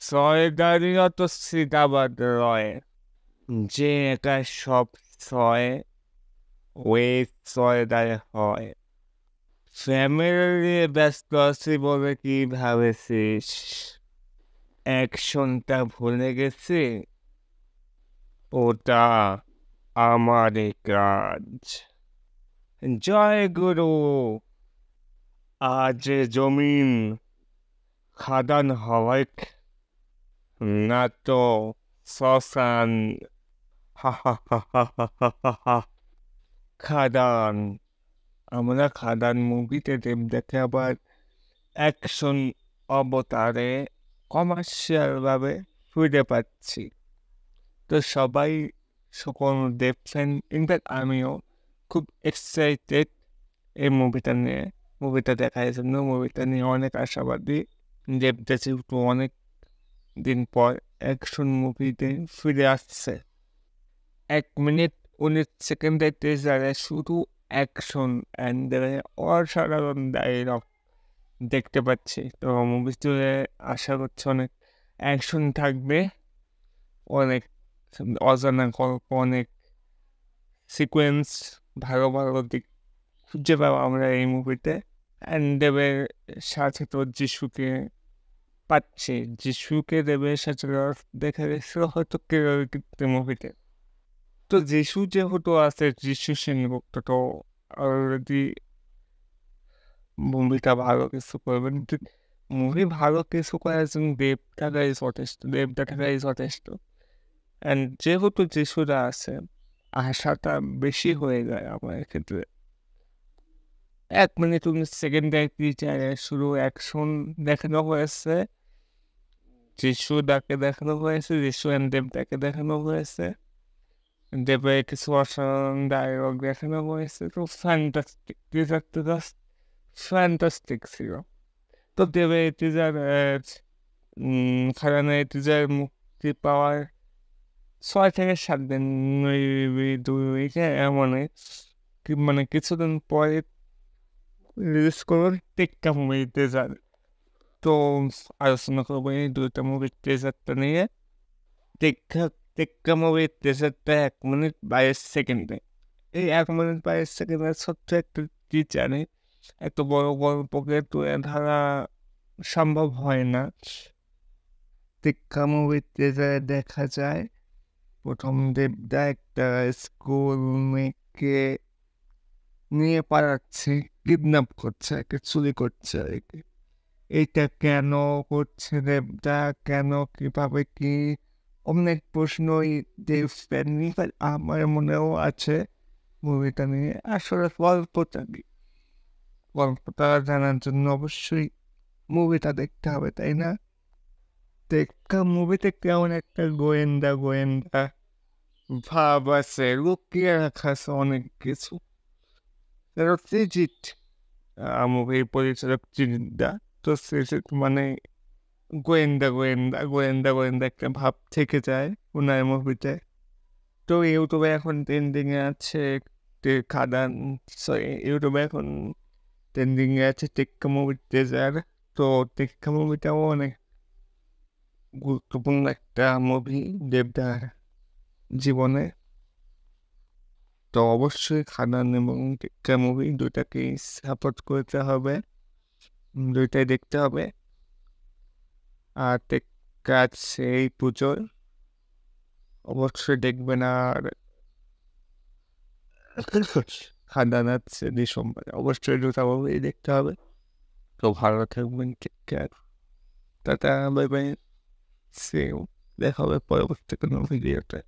ছয়দারিও তো সিদাবাদ রয়, যে একা সব ছয় ওই ছয়দারে হয়। ফ্যামিলি নিয়ে ব্যস্ত আছি বলে কি ভাবেছিস অ্যাকশনটা ভুলে গেছি? ওটা আমারই কাজ। জয় গুরু। আজ জমিন খাদান হয় না তো শ্মশান। হা হা হা হা হা হা হা হা। খাদান। আমরা খাদান মুভিতে দেখে আবার অ্যাকশন অবতারে কমার্শিয়াল ভাবে ফিরে পাচ্ছি। তো সবাই সকল দেখছেন, ইনফ্যাক্ট আমিও খুব এক্সাইটেড এই মুভিটা নিয়ে, মুভিটা দেখার জন্য। মুভিটা নিয়ে অনেক আশাবাদী। দেবদা যেহেতু অনেক দিন পর অ্যাকশন মুভিতে ফিরে আসছে। 1 মিনিট 19 সেকেন্ডের টিজারে শুধু অ্যাকশন অ্যান্ড অসাধারণ ডায়লগ দেখতে পাচ্ছি। তো মুভিতে আশা করছি অনেক অ্যাকশন থাকবে, অনেক অজানা গল্প, অনেক সিকোয়েন্স, ভালো ভালো দিক খুঁজে পাবো আমরা এই মুভিতে। অ্যান্ড দেবের সাথে তো যিশুকে পাচ্ছি। যিশুকে দেবের সাথে দেখা গেছিল হয়তো কেরল মুভিতে। তো যিশু যেহেতু আছে, যিশু সেনগুপ্ত তো অলরেডি মুভিটা ভালো কিছু করবেন। মুভি ভালো কিছু করার জন্য দেব থাকাই যথেষ্ট, দেবটা থাকাই যথেষ্ট। অ্যান্ড যেহেতু যিশুরা আছে, আশাটা বেশি হয়ে যায় আমার ক্ষেত্রে। 1 মিনিট 19 সেকেন্ডের টিজারে শুরু অ্যাকশন দেখানো হয়েছে, যিশু দাকে দেখানো হয়েছে, যিশু অ্যান্ড দেবদাকে দেখানো হয়েছে, দেবের কিছু অসাধারণ ডায়লগ দেখানো হয়েছে। তো ফ্যান্টাস্টিক, টিজারটা জাস্ট ফ্যান্টাস্টিক ছিল। তো দেবের টিজার খারানের টিজার মুক্তি পাওয়ার 6 থেকে 7 দিন, maybe 2 উইকে এমনই মানে কিছুদিন পরে রিলিজ করবেন টেক্কা মুভির টিজার। তো আলোচনা করবো এই দুইটা মুভির টিজারটা নিয়ে। টেক্কা টেক্কা মুভির টিজারটা 1 মিনিট 22 সেকেন্ডে। এই 1 মিনিট 22 সেকেন্ডের ছোট্ট একটা টিজারে এত বড় গল্পকে তুলে ধরা সম্ভব হয় না। টেক্কা মুভির টিজারে দেখা যায় প্রথম দেবদা একটা স্কুল মেয়েকে নিয়ে পালাচ্ছে, কিডন্যাপ করছে, একে চুরি করছে আর কি। এইটা কেন করছে দেবদা, কেন, কিভাবে, কি, অনেক প্রশ্নই দেব ফ্যানি আমার মনেও আছে মুভিটা নিয়ে। আসলে গল্পটা কি, গল্পটা জানার জন্য অবশ্যই মুভিটা দেখতে হবে, তাই না? দেখা মুভিতে কেমন একটা গোয়েন্দা গোয়েন্দা ভাব আছে, লুকিয়ে রাখা আছে অনেক কিছু। সৃজিত মুভির পরিচালক চিন্তা, তো সৃজিত মানে গোয়েন্দা গোয়েন্দা গোয়েন্দা গোয়েন্দা একটা ভাব থেকে যায় ওনার মুভিতে। তো ইউটিউবে এখন ট্রেন্ডিংয়ে আছে খাদান, সরি ইউটিউবে এখন ট্রেন্ডিংয়ে আছে টেক্কা মুভির ট্রেজার। তো টেক্কা মুভিটাও অনেক গুরুত্বপূর্ণ একটা মুভি দেবদার জীবনে। তো অবশ্যই খাদান এবং টেক্কা মুভি দুইটাকেই সাপোর্ট করতে হবে, দুইটাই দেখতে হবে। আর টেক্কা আছে এই পুজোর, অবশ্যই দেখবেন। আর খাদান আছে ডিসেম্বরে, অবশ্যই দুটা মুভি দেখতে হবে। তো ভালো থাকবেন, take care, tata, bye bye, see you. দেখা হবে পরবর্তী কোনো ভিডিওতে।